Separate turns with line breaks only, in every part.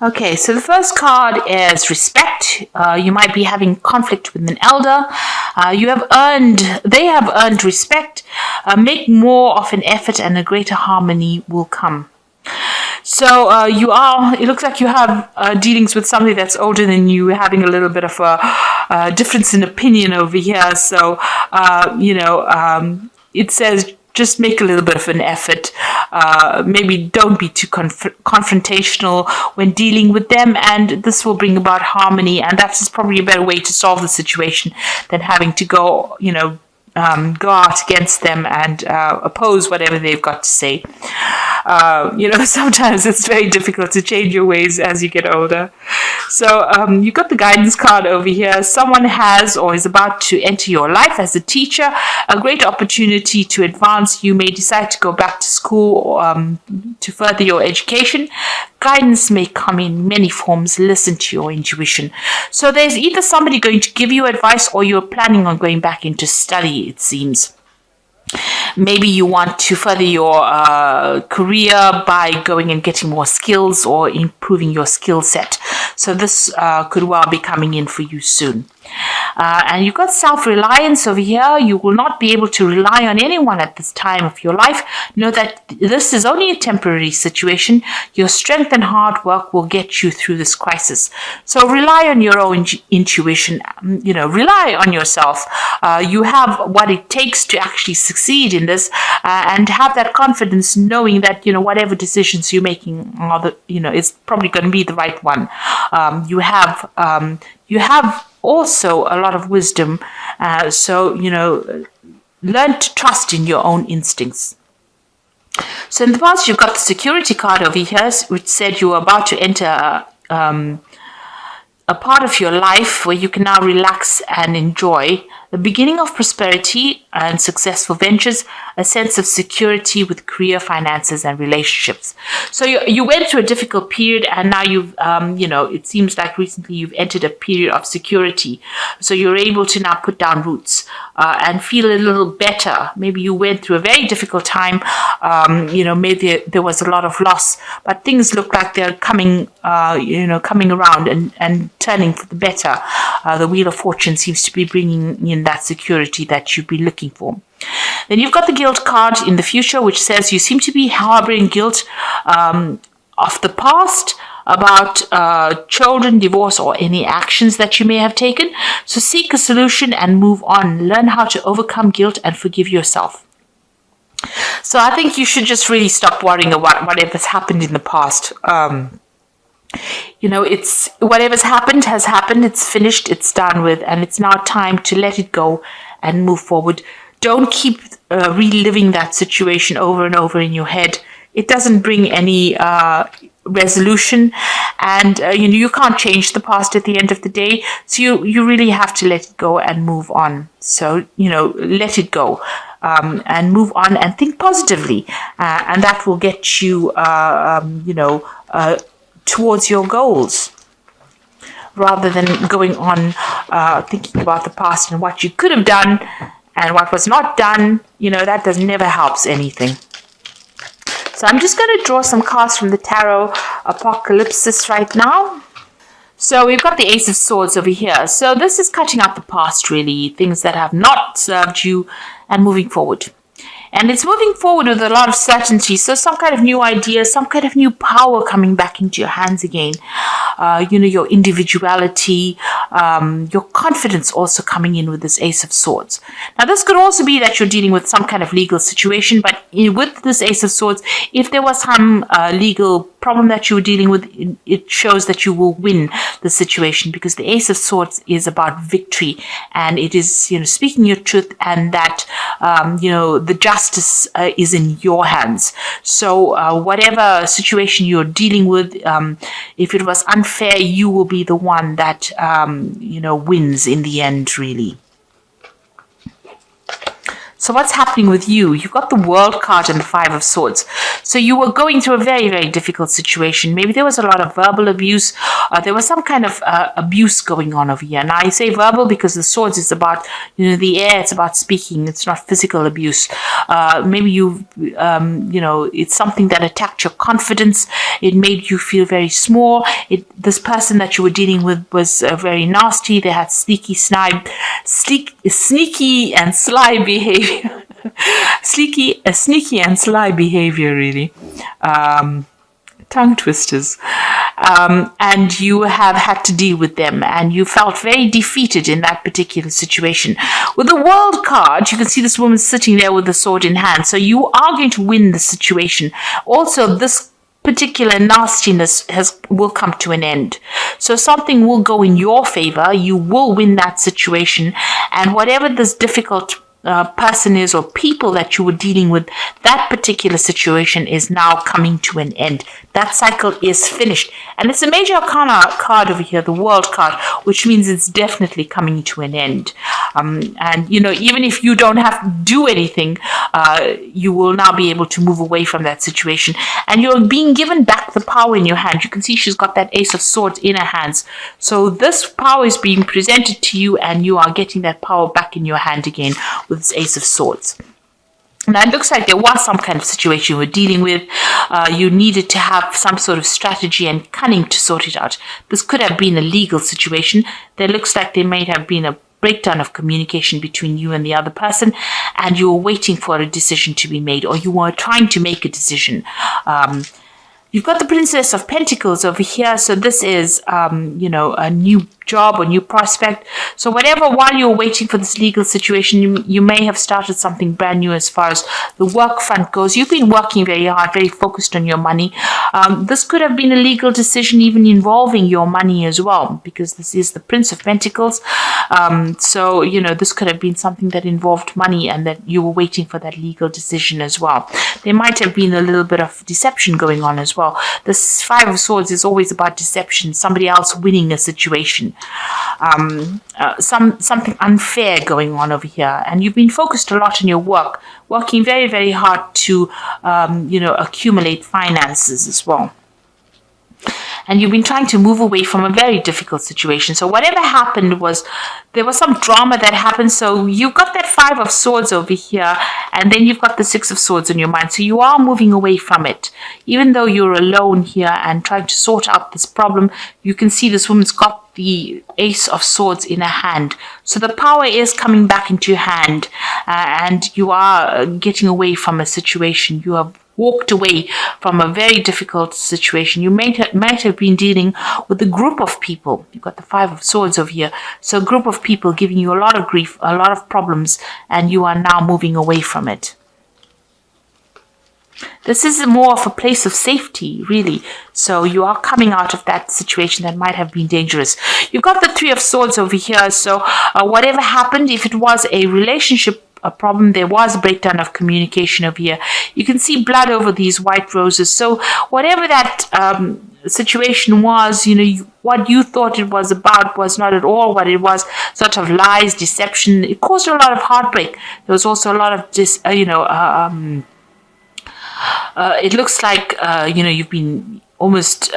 Okay, so the first card is respect. You might be having conflict with an elder. They have earned respect. Make more of an effort and a greater harmony will come. So it looks like you have dealings with somebody that's older than you, having a little bit of a difference in opinion over here. So, it says just make a little bit of an effort. Maybe don't be too confrontational when dealing with them, and this will bring about harmony. And that's probably a better way to solve the situation than having to go out against them and oppose whatever they've got to say. Sometimes it's very difficult to change your ways as you get older. So you got the guidance card over here. Someone has or is about to enter your life as a teacher, a great opportunity to advance. You may decide to go back to school to further your education. Guidance may come in many forms. Listen to your intuition. So there's either somebody going to give you advice or you're planning on going back into study, it seems. Maybe you want to further your career by going and getting more skills or improving your skill set. So this could well be coming in for you soon. And you've got self-reliance over here. You will not be able to rely on anyone at this time of your life. Know that this is only a temporary situation. Your strength and hard work will get you through this crisis. So rely on your own intuition. Rely on yourself. You have what it takes to actually succeed in this, and have that confidence, knowing that whatever decisions you're making is probably going to be the right one. You have also a lot of wisdom. Learn to trust in your own instincts. So in the past, you've got the security card over here, which said you were about to enter a part of your life where you can now relax and enjoy the beginning of prosperity and successful ventures, a sense of security with career, finances, and relationships. So you went through a difficult period, and now it seems like recently you've entered a period of security. So you're able to now put down roots and feel a little better. Maybe you went through a very difficult time. Maybe there was a lot of loss, but things look like they're coming around and turning for the better. The Wheel of Fortune seems to be bringing in that security that you've been looking for. Then you've got the guilt card in the future, which says you seem to be harboring guilt of the past about children, divorce, or any actions that you may have taken. So seek a solution and move on. Learn how to overcome guilt and forgive yourself. So I think you should just really stop worrying about whatever's happened in the past. It's whatever's happened has happened. It's finished. It's done with, and it's now time to let it go and move forward. Don't keep reliving that situation over and over in your head. It doesn't bring any resolution, and you can't change the past at the end of the day. So you really have to let it go and move on. So let it go and move on and think positively, and that will get you towards your goals, rather than going on thinking about the past and what you could have done and what was not done. That never helps anything. So I'm just going to draw some cards from the Tarot Apocalypsis right now. So we've got the Ace of Swords over here. So this is cutting out the past, really, things that have not served you, and moving forward. And it's moving forward with a lot of certainty. So some kind of new idea, some kind of new power coming back into your hands again. Your individuality, your confidence also coming in with this Ace of Swords. Now, this could also be that you're dealing with some kind of legal situation, but with this Ace of Swords, if there was some legal problem that you were dealing with, it shows that you will win the situation, because the Ace of Swords is about victory, and it is, speaking your truth, and that, the justice is in your hands. So whatever situation you're dealing with, if it was unfair, you will be the one that, wins in the end, really. So what's happening with you? You've got the World card and the Five of Swords. So you were going through a very, very difficult situation. Maybe there was a lot of verbal abuse. There was some kind of abuse going on over here. Now I say verbal because the swords is about, the air. It's about speaking. It's not physical abuse. Maybe it's something that attacked your confidence. It made you feel very small. This person that you were dealing with was very nasty. They had sneaky and sly behavior. Sneaky and sly behavior, really. Tongue twisters. And you have had to deal with them, and you felt very defeated in that particular situation. With the World card, you can see this woman sitting there with the sword in hand. So you are going to win the situation. Also, this particular nastiness will come to an end. So something will go in your favor. You will win that situation. And whatever this difficult person is or people that you were dealing with, that particular situation is now coming to an end. That cycle is finished. And it's a major arcana card over here, the World card, which means it's definitely coming to an end. And, even if you don't have to do anything, you will now be able to move away from that situation. And you're being given back the power in your hand. You can see she's got that Ace of Swords in her hands. So this power is being presented to you, and you are getting that power back in your hand again with this Ace of Swords. Now, it looks like there was some kind of situation you were dealing with. You needed to have some sort of strategy and cunning to sort it out. This could have been a legal situation. There looks like there may have been a breakdown of communication between you and the other person, and you were waiting for a decision to be made, or you were trying to make a decision. You've got the Princess of Pentacles over here. So this is, a new job or new prospect. So while you're waiting for this legal situation, you may have started something brand new as far as the work front goes. You've been working very hard, very focused on your money. This could have been a legal decision even involving your money as well, because this is the Prince of Pentacles. This could have been something that involved money and that you were waiting for that legal decision as well. There might have been a little bit of deception going on as well. This Five of Swords is always about deception, somebody else winning a situation. Something unfair going on over here, and you've been focused a lot on your work, working very, very hard to accumulate finances as well. And you've been trying to move away from a very difficult situation. So whatever happened there was some drama that happened. So you've got that Five of Swords over here, and then you've got the Six of Swords in your mind. So you are moving away from it. Even though you're alone here and trying to sort out this problem, you can see this woman's got the Ace of Swords in her hand. So the power is coming back into your hand, and you are getting away from a situation. You have walked away from a very difficult situation. You might have been dealing with a group of people. You've got the Five of Swords over here. So a group of people giving you a lot of grief, a lot of problems, and you are now moving away from it. This is more of a place of safety, really. So you are coming out of that situation that might have been dangerous. You've got the Three of Swords over here. So whatever happened, if it was a relationship a problem, there was a breakdown of communication over here. You can see blood over these white roses. So whatever that situation was, what you thought it was about was not at all what it was. Sort of lies, deception. It caused a lot of heartbreak. There was also a lot of it looks like you've been almost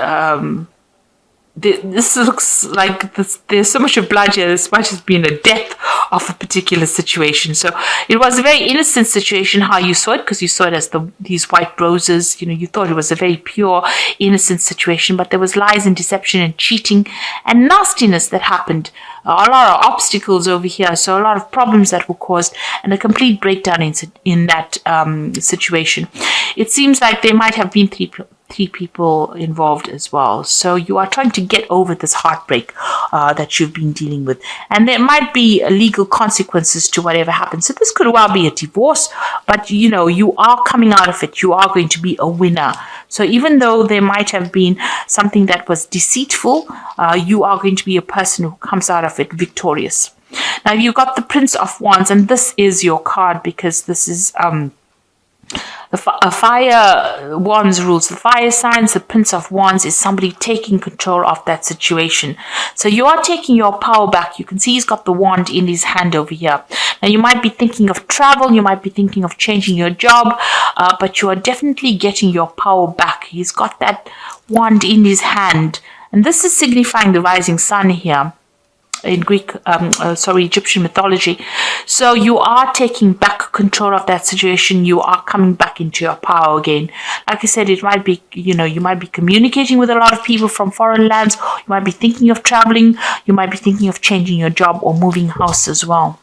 this looks like there's so much of blood here. This might have been a death of a particular situation. So it was a very innocent situation how you saw it, because you saw it as these white roses. You thought it was a very pure, innocent situation, but there was lies and deception and cheating and nastiness that happened. A lot of obstacles over here, so a lot of problems that were caused, and a complete breakdown in that situation. It seems like there might have been three people involved as well. So you are trying to get over this heartbreak that you've been dealing with, and there might be legal consequences to whatever happens. So this could well be a divorce, but you are coming out of it. You are going to be a winner. So even though there might have been something that was deceitful, you are going to be a person who comes out of it victorious. Now you've got the Prince of Wands, and this is your card because this is fire wands rules the fire signs. The Prince of Wands is somebody taking control of that situation. So you are taking your power back. You can see he's got the wand in his hand over here. Now, you might be thinking of travel, you might be thinking of changing your job, but you are definitely getting your power back. He's got that wand in his hand, and this is signifying the rising sun here in Egyptian mythology. So you are taking back control of that situation. You are coming back into your power again. Like I said, it might be, you might be communicating with a lot of people from foreign lands. You might be thinking of traveling. You might be thinking of changing your job or moving house as well.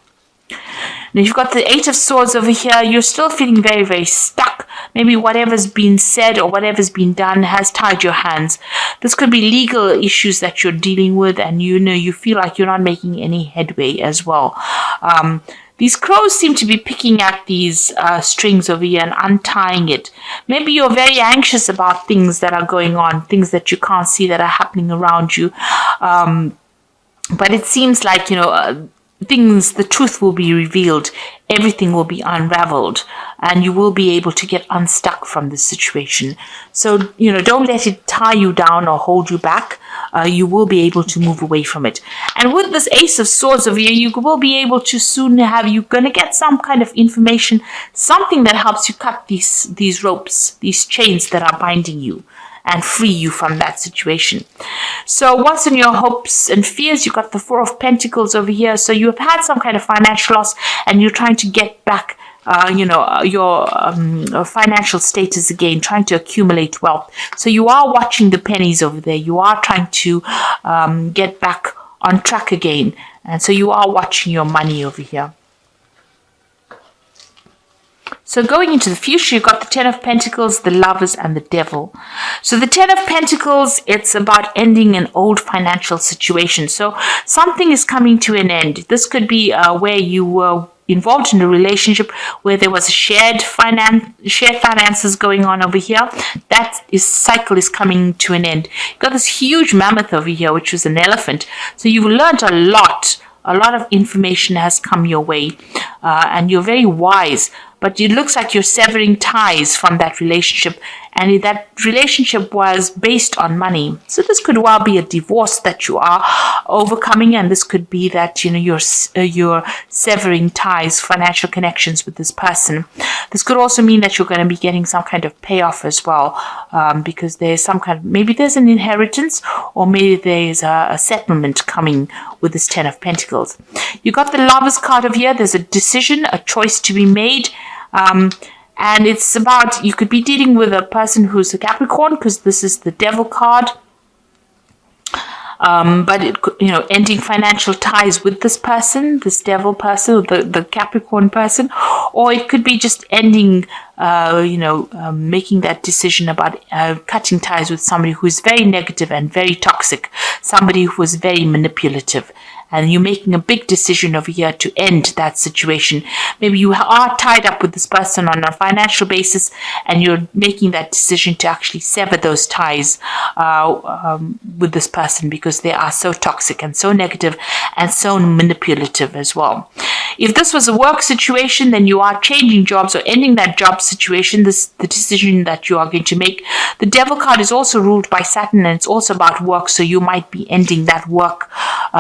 Now you've got the Eight of Swords over here. You're still feeling very, very stuck. Maybe whatever's been said or whatever's been done has tied your hands. This could be legal issues that you're dealing with, and you feel like you're not making any headway as well. These crows seem to be picking at these strings over here and untying it. Maybe you're very anxious about things that are going on, things that you can't see that are happening around you. But it seems like, the truth will be revealed, everything will be unraveled, and you will be able to get unstuck from this situation. So, don't let it tie you down or hold you back. You will be able to move away from it. And with this Ace of Swords over here, you will be able to soon you're going to get some kind of information, something that helps you cut these ropes, these chains that are binding you, and free you from that situation. So what's in your hopes and fears? You've got the Four of Pentacles over here. So you have had some kind of financial loss, and you're trying to get back your financial status again, trying to accumulate wealth. So you are watching the pennies over there. You are trying to get back on track again. And so you are watching your money over here. So going into the future, you've got the Ten of Pentacles, the Lovers, and the Devil. So the Ten of Pentacles, it's about ending an old financial situation. So something is coming to an end. This could be where you were involved in a relationship where there was a shared finances going on over here. That cycle is coming to an end. You've got this huge mammoth over here, which was an elephant. So you've learned a lot. A lot of information has come your way, and you're very wise. But it looks like you're severing ties from that relationship, and that relationship was based on money. So this could well be a divorce that you are overcoming, and this could be that you're severing ties, financial connections with this person. This could also mean that you're going to be getting some kind of payoff as well, because there's some kind of, maybe there's an inheritance, or maybe there's a settlement coming with this Ten of Pentacles. You got the Lovers card over here. There's a decision, a choice to be made. And it's about, you could be dealing with a person who's a Capricorn, because this is the Devil card. But it could, ending financial ties with this person, this Devil person, the Capricorn person, or it could be just ending, making that decision about cutting ties with somebody who is very negative and very toxic, somebody who is very manipulative. And you're making a big decision over here to end that situation. Maybe you are tied up with this person on a financial basis, and you're making that decision to actually sever those ties with this person, because they are so toxic and so negative and so manipulative as well. If this was a work situation, then you are changing jobs or ending that job situation, the decision that you are going to make. The Devil card is also ruled by Saturn, and it's also about work, so you might be ending that work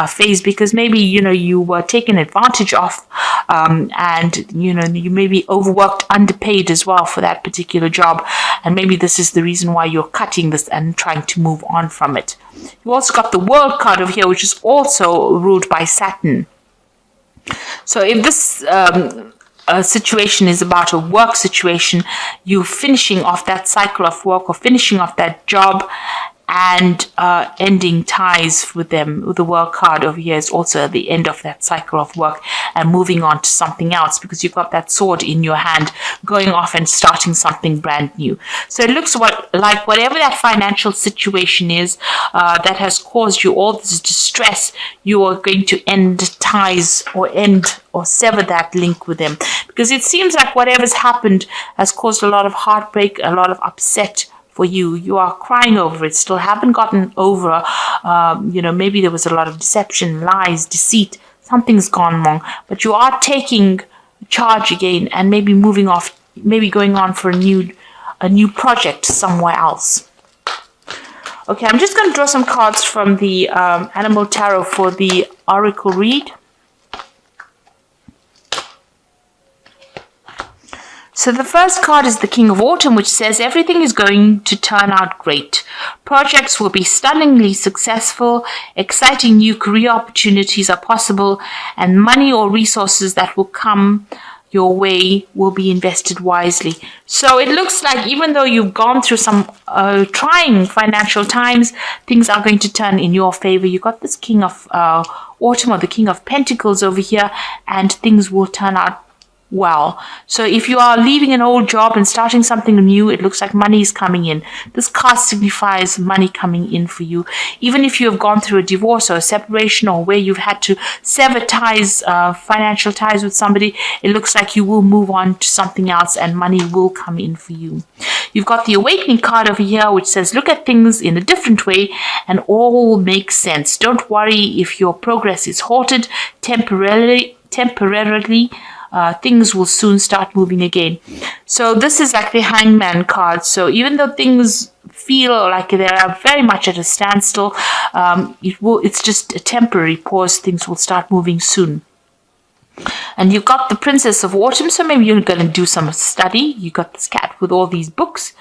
phase, because maybe you were taken advantage of, and you may be overworked, underpaid as well for that particular job, and maybe this is the reason why you're cutting this and trying to move on from it. You also got the World card over here, which is also ruled by Saturn. So if this situation is about a work situation, you finishing off that cycle of work or finishing off that job and ending ties with them. With the World card over here is also the end of that cycle of work and moving on to something else, because you've got that sword in your hand, going off and starting something brand new. So it looks like whatever that financial situation is that has caused you all this distress, you are going to end ties or sever that link with them, because it seems like whatever's happened has caused a lot of heartbreak, a lot of upset for you. You are crying over it, still haven't gotten over, maybe there was a lot of deception, lies, deceit, something's gone wrong, but you are taking charge again and maybe moving off, maybe going on for a new project somewhere else. Okay, I'm just going to draw some cards from the Animal Tarot for the Oracle read. So the first card is the King of Autumn, which says everything is going to turn out great. Projects will be stunningly successful, exciting new career opportunities are possible, and money or resources that will come your way will be invested wisely. So it looks like even though you've gone through some trying financial times, things are going to turn in your favor. You got this King of Autumn, or the King of Pentacles over here, and things will turn out well. So if you are leaving an old job and starting something new, it looks like money is coming in. This card signifies money coming in for you. Even if you have gone through a divorce or a separation, or where you've had to sever ties, financial ties with somebody, it looks like you will move on to something else and money will come in for you. You've got the Awakening card over here, which says look at things in a different way and all will make sense. Don't worry if your progress is halted temporarily. Things will soon start moving again. So this is like the Hangman card. So even though things feel like they are very much at a standstill, it's just a temporary pause. Things will start moving soon. And you've got the Princess of Autumn, so maybe you're going to do some study. You got this cat with all these books,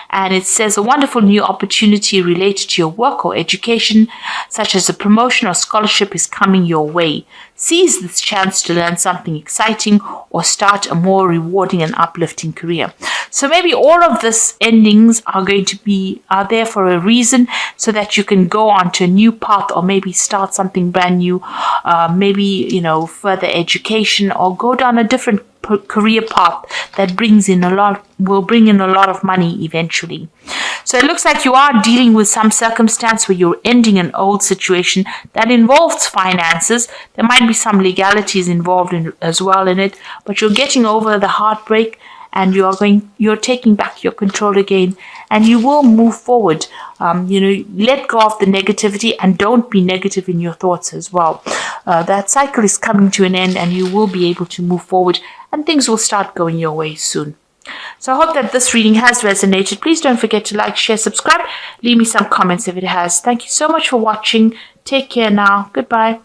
and it says a wonderful new opportunity related to your work or education, such as a promotion or scholarship, is coming your way. Seize this chance to learn something exciting or start a more rewarding and uplifting career. So maybe all of this endings are there for a reason, so that you can go on to a new path, or maybe start something brand new, maybe, further education, or go down a different career path that will bring in a lot of money eventually. So it looks like you are dealing with some circumstance where you're ending an old situation that involves finances. There might be some legalities involved as well in it, but you're getting over the heartbreak, and you're taking back your control again, and you will move forward. Let go of the negativity, and don't be negative in your thoughts as well. That cycle is coming to an end, and you will be able to move forward, and things will start going your way soon. So I hope that this reading has resonated. Please don't forget to like, share, subscribe. Leave me some comments if it has. Thank you so much for watching. Take care now. Goodbye.